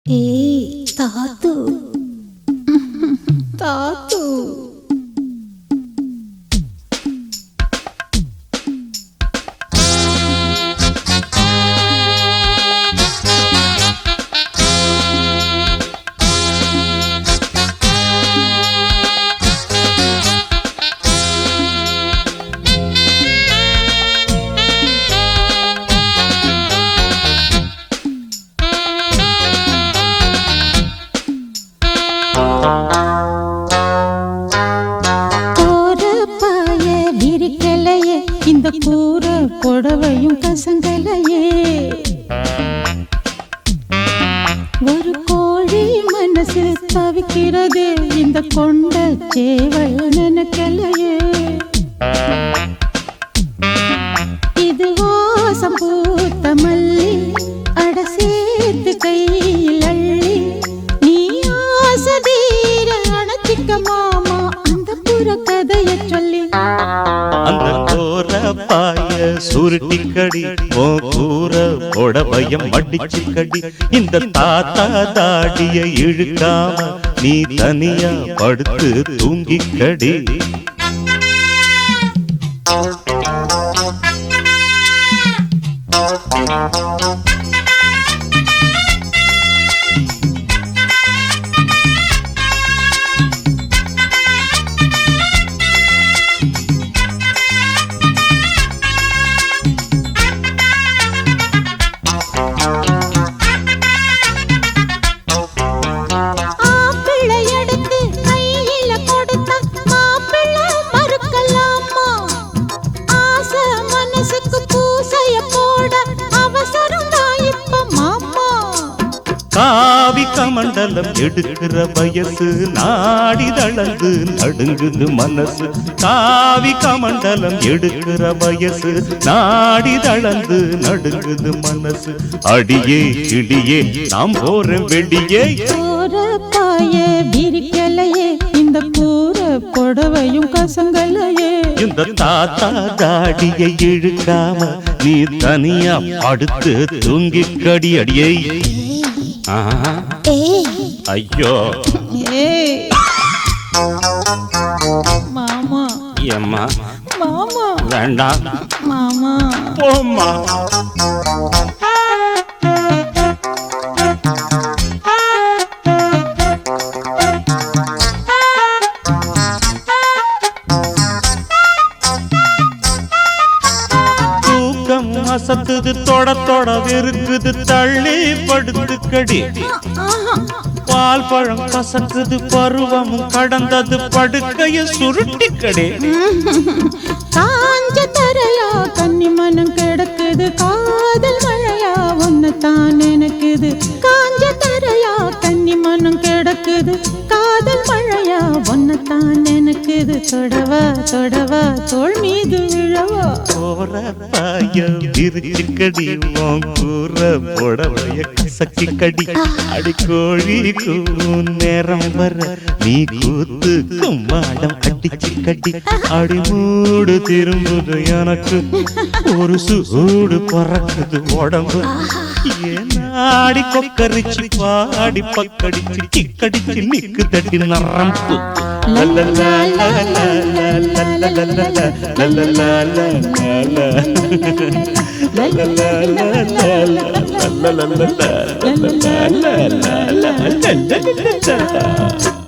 தாத்து தாத்து இந்த கூற புடவையும் கசங்கலையே ஒரு கோழி மனசு தவிக்கிறது இந்த கொண்ட சேவல் நினைக்கலையே இது வாசம் பூத்த மல்லி அட சேர்த்து கையில் அள்ளி நீ ஆசதீர அணைச்சிக்க மாமா அந்த புற கதைய சொல்லி அந்த கோர பாய சுருட்டிக்கடி ஓ கூற புடவையம் மடிச்சுக்கடி இந்த தாத்தா தாடிய இழுக்காம நீ தனியா படுத்து தூங்கிக்கடி காவி கமண்டலம் எடுக்கிற வயசு நாடி தளர்ந்து நடுங்குது மனசு காவி கமண்டலம் எடுக்கிற வயசு நாடி தளர்ந்து நடுங்குது மனசு அடியே கிடியே நாம் போறோம் வெளியே பாய விரிக்கலையே இந்த கூற புடவையும் கசங்கலையே இந்த தாத்தா தாடியை இழுக்காம நீ தனியா படுத்து தூங்கிக்கடி அடியே ஐயோ மாமா ஏம்மா மாமா வேண்டாம் மாமா போம்மா அசத்துது தொட தொட இருக்குது தள்ளி படுத்துக்கடி பால் பழம் கசக்குது பருவமும் கடந்தது படுக்கைய சுருட்டிக்கடி காஞ்ச தரையா கன்னி மனம் கிடக்குது காதல் மழையா ஒன்னுதான் நினைக்குது காஞ்ச தரையா கன்னி மனம் கிடக்குது காதல் மழையா ஒன்னுதான் நினைக்குது தொடவா தொடவா தோள் மீது விழவா விரிச்சுக்கடி கூற புடவைய கசக்கிக்கடி அடி கோழி நேரம் வர நீ கூத்து கும்மாடம் அடிச்சுக்கடி அடி மூடு திரும்புது எனக்கு ஒரு சூடு பறக்குது உடம்பு ஏனாடி கொக்கரிச்சு பாடி பக்கடிச்சு கிக்கடிச்சு நிக்கு தட்டி நரம்பு லல்லலா la la la la la la la la la la la la la